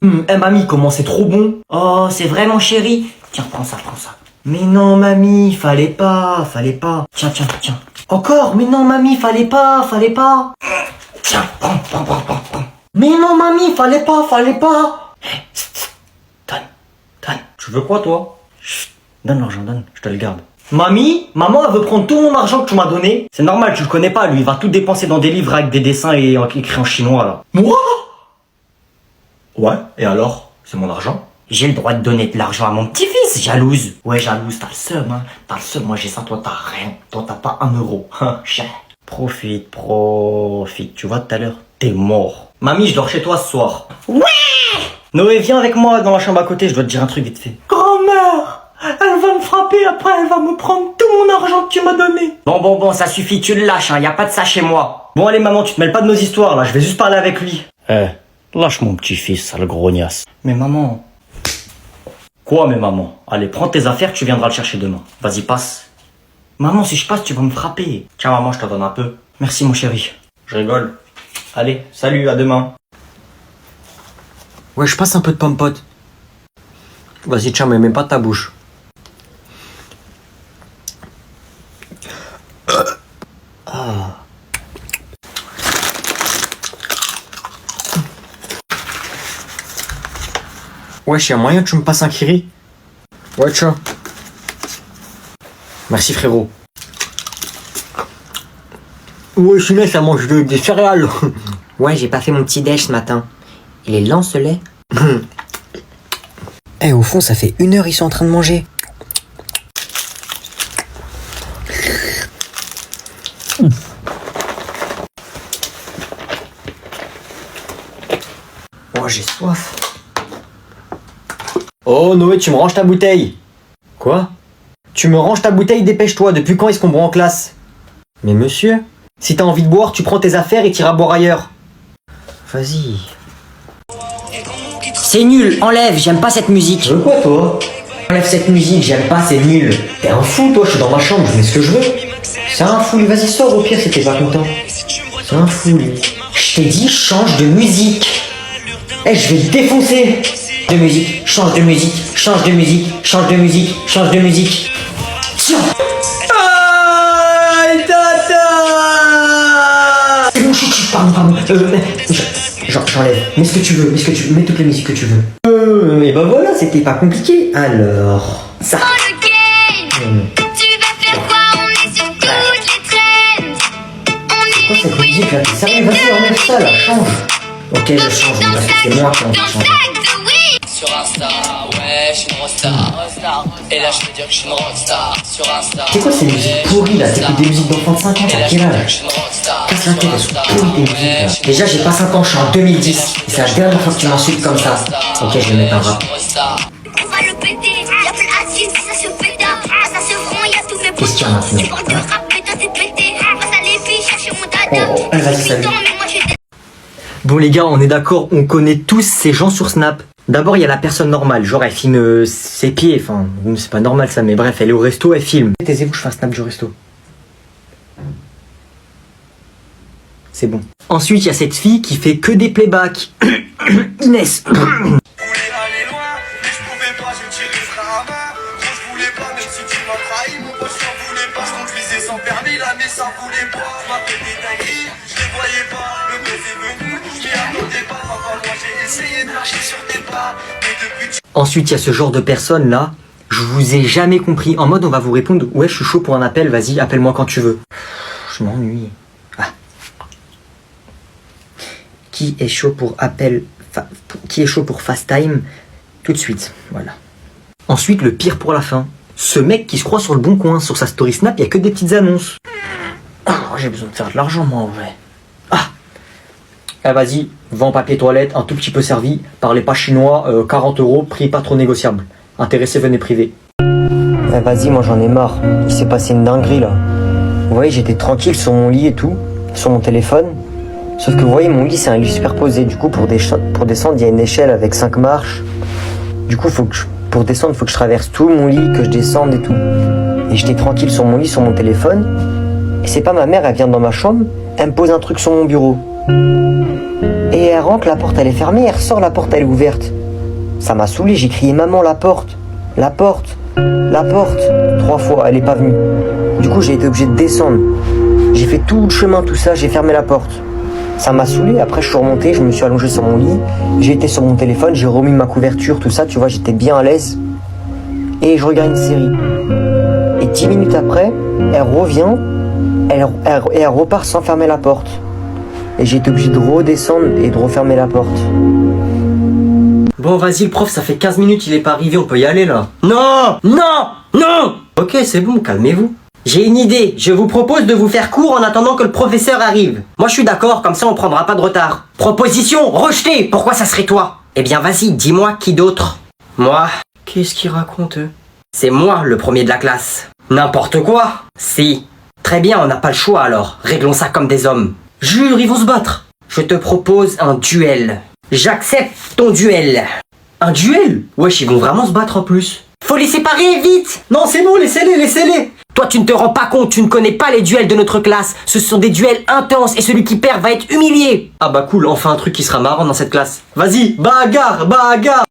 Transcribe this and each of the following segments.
Mamie, comment c'est trop bon. Oh, c'est vrai mon chéri. Tiens, prends ça, prends ça. Mais non mamie, fallait pas. Tiens. Encore, mais non mamie, fallait pas. Tiens, prends. Mais non mamie, fallait pas. Donne. Tu veux quoi toi? Chut, donne l'argent, je te le garde. Mamie, maman elle veut prendre tout mon argent que tu m'as donné. C'est normal, tu le connais pas, lui, il va tout dépenser dans des livres avec des dessins et écrits en chinois là. Moi? Ouais, et alors? C'est mon argent? J'ai le droit de donner de l'argent à mon petit-fils, jalouse. Ouais, jalouse, t'as le seum, hein. T'as le seum, moi j'ai ça, toi t'as rien. Toi t'as pas 1 euro, hein, cher. Profite. Tu vois, tout à l'heure, t'es mort. Mamie, je dors chez toi ce soir. Ouais! Noé, viens avec moi dans la chambre à côté, je dois te dire un truc vite fait. Grand-mère! Elle va me frapper, après elle va me prendre tout mon argent que tu m'as donné. Bon, ça suffit, tu le lâches, hein, y a pas de ça chez moi. Bon allez maman, tu te mêles pas de nos histoires là, je vais juste parler avec lui. Lâche mon petit-fils, sale grognasse. Mais maman... Quoi mais maman? Allez, prends tes affaires, tu viendras le chercher demain. Vas-y, passe. Maman, si je passe, tu vas me frapper. Tiens maman, je te donne un peu. Merci mon chéri. Je rigole. Allez, salut, à demain. Ouais, je passe un peu de pomme-pote. Vas-y, tiens, mais mets pas ta bouche. Wesh, y'a moyen que tu me passes un kiri? Ouais, tiens. Merci, frérot. Ouais, Chine, ça mange des céréales. Ouais, j'ai pas fait mon petit déj ce matin. Il est lent ce lait. Au fond, ça fait 1 heure, ils sont en train de manger. Oh, j'ai soif. Oh, Noé, tu me ranges ta bouteille. Quoi? Tu me ranges ta bouteille, dépêche-toi. Depuis quand est-ce qu'on boit en classe? Mais monsieur, si t'as envie de boire, tu prends tes affaires et t'iras boire ailleurs. Vas-y. C'est nul, enlève, j'aime pas cette musique. Tu veux quoi, toi? Enlève cette musique, j'aime pas, c'est nul. T'es un fou, toi, je suis dans ma chambre, je mets ce que je veux. C'est un fou, lui, vas-y, sors au pire si t'es pas content. C'est un fou, lui. Je t'ai dit, change de musique. Je vais te défoncer. Change de musique. Tiens. Aïe, tata. C'est bon, chut, pardon. J'enlève. Mets ce que tu veux, mets toutes les musiques que tu veux. Et ben voilà, c'était pas compliqué. Alors, ça. Tu vas faire quoi? On est sur toutes les trends. C'est quoi cette musique là? T'es sérieux? Vas-y, enlève ça là, change. Ok, je change, parce que c'est moi qui en change. Sur Insta, ouais, je suis une rockstar. Et là, je peux dire que je suis une rockstar. Sur Insta. C'est quoi ces musiques pourries là? T'écoutes des musiques d'enfants de 5 ans, t'as quel âge? Casse la tête, elles sont pourries tes musiques là. Déjà, j'ai pas 5 ans, je suis en 2010. Et c'est la dernière fois que tu m'insultes comme ça. Ok, je vais mettre un rap. On va le péter, y'a plein d'acide, ça se pétard. Ça se front, y'a tous mes Qu'est-ce qu'il y a maintenant? Tu portes de rap, mais toi t'es pété. Face à les filles, chercher mon dada. Oh, vas-y, salut. Mais moi j'ai Bon les gars, on est d'accord, on connaît tous ces gens sur Snap. D'abord, il y a la personne normale, genre elle filme ses pieds, enfin, c'est pas normal ça, mais bref, elle est au resto, elle filme. Taisez-vous, je fais un snap du resto. C'est bon. Ensuite, il y a cette fille qui fait que des playbacks. Inès. voulais aller loin, mais je pouvais pas, je tirais le frein à main. Moi je voulais pas, même si tu m'as trahi. Mon pote s'en voulait pas, je conduisais sans permis. La mais ça voulait pas, je m'appelais des dingueries. Je les voyais pas, le buzz est venu. Je m'y attendais pas, papa, moi j'ai essayé de marcher sur tes pas. Mais depuis que Ensuite, il y a ce genre de personnes là. Je vous ai jamais compris. En mode, on va vous répondre, ouais, je suis chaud pour un appel, vas-y, appelle-moi quand tu veux. Je m'ennuie. Ah. Qui est chaud pour appel, qui est chaud pour fast time? Tout de suite, voilà. Ensuite, le pire pour la fin. Ce mec qui se croit sur le bon coin, sur sa story Snap, il y a que des petites annonces. Oh, j'ai besoin de faire de l'argent, moi, en vrai. Ah, vas-y, vends papier toilette, un tout petit peu servi, parlez pas chinois, 40 €, prix pas trop négociable. Intéressé, venez privé. Vas-y, moi j'en ai marre. Il s'est passé une dinguerie là. Vous voyez, j'étais tranquille sur mon lit et tout, sur mon téléphone. Sauf que vous voyez, mon lit c'est un lit superposé. Du coup, pour descendre, il y a une échelle avec 5 marches. Du coup, pour descendre, il faut que je traverse tout mon lit, que je descende et tout. Et j'étais tranquille sur mon lit, sur mon téléphone. Et c'est pas ma mère, elle vient dans ma chambre, elle me pose un truc sur mon bureau. Et elle rentre, la porte elle est fermée, elle ressort, la porte elle est ouverte. Ça m'a saoulé, j'ai crié maman, la porte, la porte, la porte. 3 fois, elle est pas venue. Du coup j'ai été obligé de descendre. J'ai fait tout le chemin, tout ça, j'ai fermé la porte. Ça m'a saoulé, après je suis remonté, je me suis allongé sur mon lit, j'ai été sur mon téléphone, j'ai remis ma couverture, tout ça, tu vois, j'étais bien à l'aise. Et je regarde une série. Et 10 minutes après, elle revient, elle repart sans fermer la porte. Et j'ai été obligé de redescendre et de refermer la porte. Bon, vas-y, le prof, ça fait 15 minutes, il est pas arrivé, on peut y aller, là. Non! Non! Non! Ok, c'est bon, calmez-vous. J'ai une idée, je vous propose de vous faire court en attendant que le professeur arrive. Moi, je suis d'accord, comme ça, on prendra pas de retard. Proposition rejetée! Pourquoi ça serait toi? Eh bien, vas-y, dis-moi qui d'autre? Moi? Qu'est-ce qu'il raconte, eux? C'est moi, le premier de la classe. N'importe quoi? Si. Très bien, on n'a pas le choix, alors. Réglons ça comme des hommes. Jure, ils vont se battre. Je te propose un duel. J'accepte ton duel. Un duel? Wesh, ils vont vraiment se battre en plus. Faut les séparer, vite! Non, c'est bon, laissez-les, laissez-les! Toi, tu ne te rends pas compte, tu ne connais pas les duels de notre classe. Ce sont des duels intenses et celui qui perd va être humilié. Ah bah cool, enfin un truc qui sera marrant dans cette classe. Vas-y, bagarre, bagarre!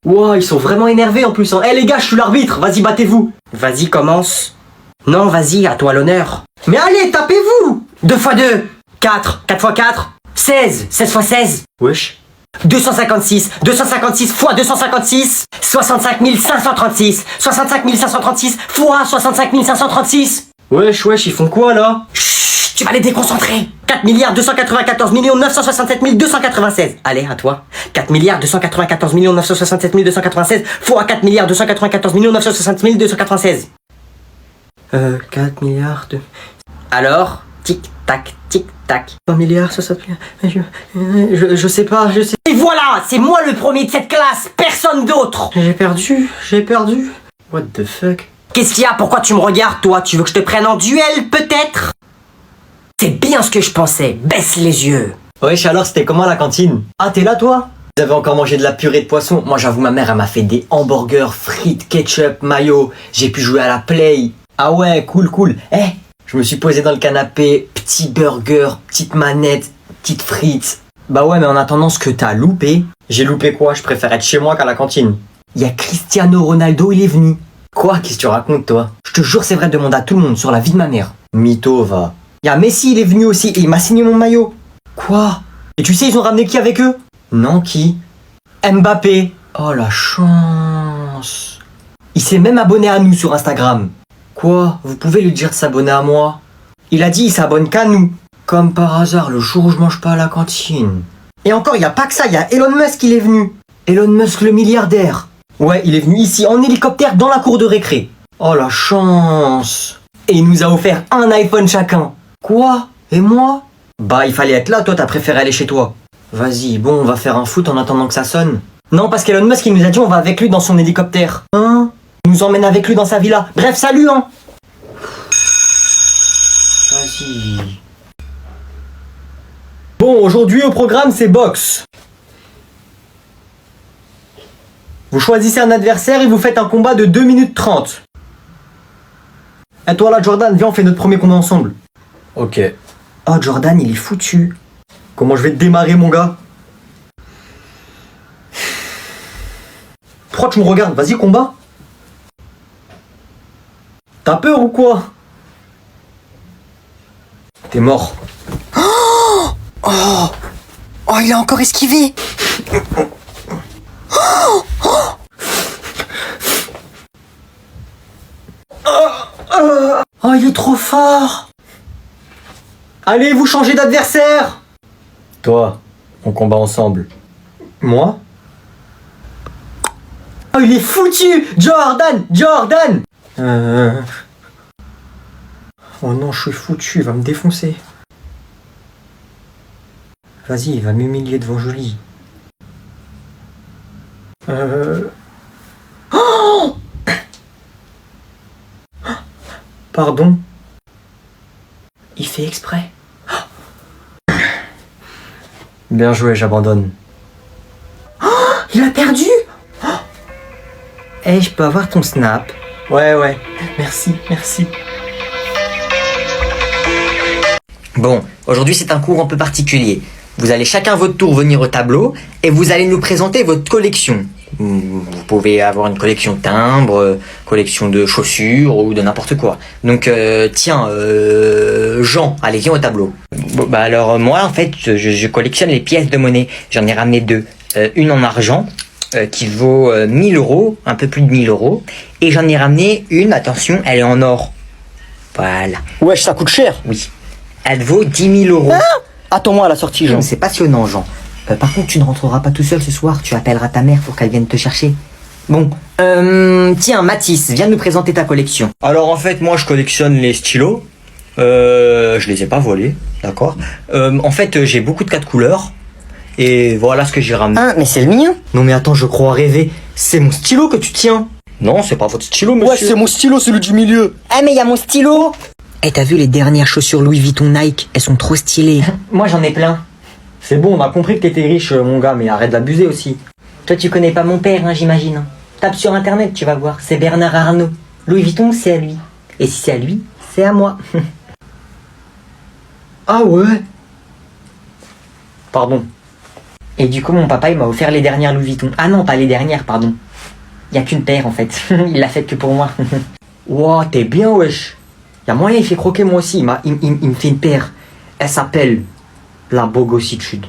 Wow, ils sont vraiment énervés en plus. Eh les gars, je suis l'arbitre, vas-y, battez-vous. Vas-y, commence. Non, vas-y, à toi l'honneur. Mais allez, tapez-vous! 2 x 2, 4, 4 x 4, 16, 16 x 16. Wesh. 256, 256 x 256, 65 536, 65 536 x 65 536. Wesh, ils font quoi là? Chut, tu vas les déconcentrer. 4 294 967 296. Allez, à toi. 4 294 967 296 x 4 294 967 296. 4 milliards de... Alors, tic-tac, tic-tac. 3 milliards, 60 milliards... Je sais pas, je sais... Et voilà, c'est moi le premier de cette classe, personne d'autre. J'ai perdu. What the fuck? Qu'est-ce qu'il y a? Pourquoi tu me regardes, toi? Tu veux que je te prenne en duel, peut-être? C'est bien ce que je pensais, baisse les yeux. Wesh, alors c'était comment à la cantine? Ah, t'es là, toi? Vous avez encore mangé de la purée de poisson? Moi, j'avoue, ma mère, elle m'a fait des hamburgers, frites, ketchup, mayo. J'ai pu jouer à la play. Ah ouais, cool. Je me suis posé dans le canapé, petit burger, petite manette, petite frites. Bah ouais, mais en attendant ce que t'as loupé... J'ai loupé quoi? Je préfère être chez moi qu'à la cantine. Il y a Cristiano Ronaldo, il est venu. Quoi? Qu'est-ce que tu racontes, toi? Je te jure, c'est vrai, demande à tout le monde sur la vie de ma mère. Mytho, va. Il y a Messi, il est venu aussi, et il m'a signé mon maillot. Quoi? Et tu sais, ils ont ramené qui avec eux? Non, qui? Mbappé. Oh, la chance. Il s'est même abonné à nous sur Instagram. Quoi? Vous pouvez lui dire de s'abonner à moi? Il a dit il s'abonne qu'à nous. Comme par hasard, le jour où je mange pas à la cantine. Et encore, il y a pas que ça, il y a Elon Musk qui est venu. Elon Musk le milliardaire. Ouais, il est venu ici en hélicoptère dans la cour de récré. Oh la chance. Et il nous a offert un iPhone chacun. Quoi? Et moi? Bah il fallait être là, toi t'as préféré aller chez toi. Vas-y, bon on va faire un foot en attendant que ça sonne. Non parce qu'Elon Musk il nous a dit on va avec lui dans son hélicoptère. Hein? Il nous emmène avec lui dans sa villa. Bref, salut hein. Vas-y. Bon, aujourd'hui au programme c'est boxe. Vous choisissez un adversaire et vous faites un combat de 2 minutes 30. Et toi là Jordan, viens on fait notre premier combat ensemble. Ok. Oh Jordan il est foutu. Comment je vais te démarrer mon gars? Pourquoi tu me regardes? Vas-y combat. T'as peur ou quoi? T'es mort. Oh, il a encore esquivé. Oh, il est trop fort. Allez, vous changez d'adversaire. Toi, on combat ensemble. Moi? Oh, il est foutu. Jordan. Oh non, je suis foutu, il va me défoncer. Vas-y, il va m'humilier devant Julie. Oh Pardon? Il fait exprès. Bien joué, j'abandonne. Il a perdu? Eh, je peux avoir ton snap? Ouais, merci. Bon, aujourd'hui c'est un cours un peu particulier. Vous allez chacun votre tour venir au tableau et vous allez nous présenter votre collection. Vous pouvez avoir une collection de timbres, collection de chaussures ou de n'importe quoi. Donc tiens, Jean, allez viens au tableau. Bon, bah alors moi en fait je collectionne les pièces de monnaie. J'en ai ramené deux. Une en argent qui vaut 1000 euros, un peu plus de 1000 euros. Et j'en ai ramené une, attention, elle est en or. Voilà. Wesh, ça coûte cher. Oui. Elle vaut 10 000 euros. Attends-moi à la sortie, Jean. C'est passionnant, Jean. Par contre, tu ne rentreras pas tout seul ce soir. Tu appelleras ta mère pour qu'elle vienne te chercher. Bon. Tiens, Mathis, viens nous présenter ta collection. Alors en fait, moi je collectionne les stylos. Je les ai pas volés, d'accord. En fait, j'ai beaucoup de 4 couleurs. Et voilà ce que j'ai ramené. Ah, mais c'est le mien. Non mais attends, je crois rêver. C'est mon stylo que tu tiens. Non, c'est pas votre stylo, monsieur. Ouais, c'est mon stylo, celui du milieu. Ah, mais il y a mon stylo. Eh, t'as vu les dernières chaussures Louis Vuitton Nike? Elles sont trop stylées. Moi, j'en ai plein. C'est bon, on a compris que t'étais riche, mon gars, mais arrête d'abuser aussi. Toi, tu connais pas mon père, hein, j'imagine. Tape sur internet, tu vas voir. C'est Bernard Arnault. Louis Vuitton, c'est à lui. Et si c'est à lui, c'est à moi. Ah ouais. Pardon. Et du coup, mon papa, il m'a offert les dernières Louis Vuitton. Ah non, pas les dernières, pardon. Il y a qu'une paire, en fait. Il l'a faite que pour moi. Ouah, t'es bien, wesh. Y'a moyen, il fait croquer moi aussi. Il me fait une paire. Elle s'appelle la bogossitude.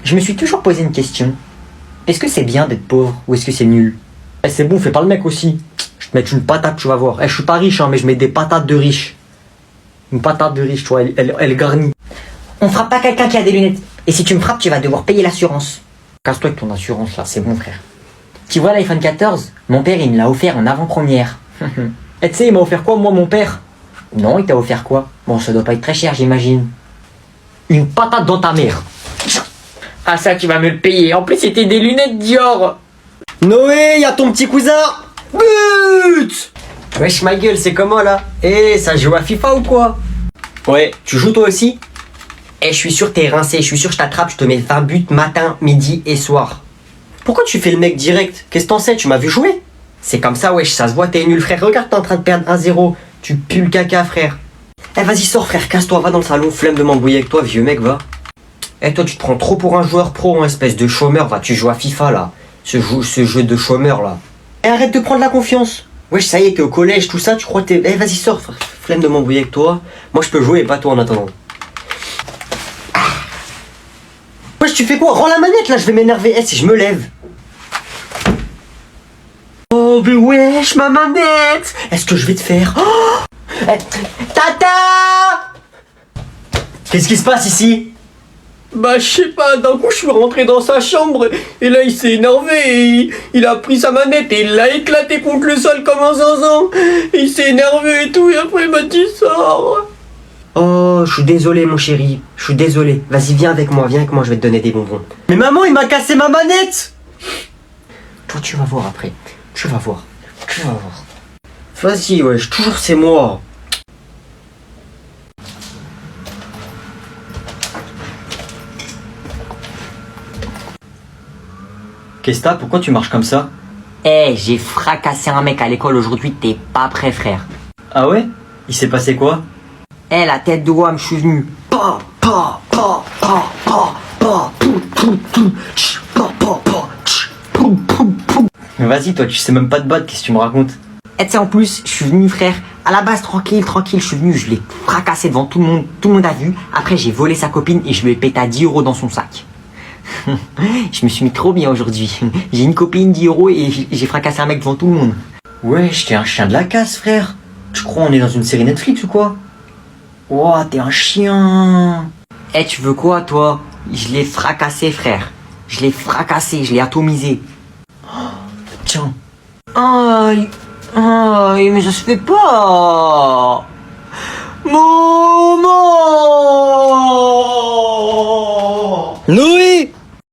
Je me suis toujours posé une question. Est-ce que c'est bien d'être pauvre ou est-ce que c'est nul? Eh, c'est bon, fais pas le mec aussi. Je te mets une patate, tu vas voir. Eh, je suis pas riche, hein, mais je mets des patates de riche. Une patate de riche, tu vois, elle garnie. On frappe pas quelqu'un qui a des lunettes. Et si tu me frappes, tu vas devoir payer l'assurance. Casse-toi avec ton assurance là, c'est bon, frère. Tu vois l'iPhone 14? Mon père, il me l'a offert en avant-première. Eh, tu sais, il m'a offert quoi, moi, mon père? Non, il t'a offert quoi? Bon, ça doit pas être très cher, j'imagine. Une patate dans ta mère. Ah, ça, tu vas me le payer. En plus, c'était des lunettes Dior. Noé, y'a ton petit cousin. But! Wesh, ma gueule, c'est comment là? Eh, ça joue à FIFA ou quoi? Ouais, tu joues toi aussi? Eh, je suis sûr t'es rincé, je suis sûr je t'attrape, je te mets 20 buts matin, midi et soir. Pourquoi tu fais le mec direct? Qu'est-ce que t'en sais? Tu m'as vu jouer? C'est comme ça, wesh, ça se voit, t'es nul, frère. Regarde, t'es en train de perdre 1-0. Tu pues le caca, frère. Eh, vas-y, sors, frère, casse-toi, va dans le salon, flemme de m'embrouiller avec toi, vieux mec, va. Eh, toi, tu te prends trop pour un joueur pro, hein, espèce de chômeur, va, tu joues à FIFA, là. Ce jeu de chômeur, là. Eh, arrête de prendre la confiance. Wesh, ça y est, t'es au collège, tout ça, tu crois que t'es... Eh, vas-y, sors, frère, flemme de m'embrouiller avec toi. Moi, je peux jouer, et pas toi, en attendant. Wesh, tu fais quoi? Rends la manette, là, je vais m'énerver. Eh, si je me lève. Oh, mais wesh, ma manette! Est-ce que je vais te faire? Oh, eh, Tata! Qu'est-ce qui se passe ici? Bah, je sais pas, d'un coup, je suis rentré dans sa chambre, et là, il s'est énervé, et il a pris sa manette, et il l'a éclaté contre le sol comme un zinzin. Il s'est énervé et tout, et après, il m'a dit sors. Oh, je suis désolé, mon chéri. Je suis désolé. Vas-y, viens avec moi, je vais te donner des bonbons. Mais maman, il m'a cassé ma manette! Toi, tu vas voir après. Tu vas voir. Tu vas voir. Vas-y, wesh, toujours c'est moi. Qu'est-ce que t'as? Pourquoi tu marches comme ça? Eh, j'ai fracassé un mec à l'école aujourd'hui, t'es pas prêt, frère. Ah ouais? Il s'est passé quoi? Eh, la tête de Wam, je suis venu. Pa, pa, pa, pa, pa, pa, pou, pou, pou, tch, pa, pa, pa, tch, pou, pou, pou. Mais vas-y, toi, tu sais même pas te battre, qu'est-ce que tu me racontes? Et tu sais, en plus, je suis venu, frère, à la base, tranquille, je suis venu, je l'ai fracassé devant tout le monde a vu. Après, j'ai volé sa copine et je lui ai pété à 10 € dans son sac. Je me suis mis trop bien aujourd'hui. J'ai une copine, 10 € et j'ai fracassé un mec devant tout le monde. Wesh, t'es un chien de la casse, frère. Tu crois on est dans une série Netflix ou quoi? Ouah, t'es un chien. Eh, tu veux quoi, toi? Je l'ai fracassé, frère. Je l'ai fracassé, je l'ai atomisé. Tiens. Aïe, aïe, mais ça se fait pas. Maman! Noé!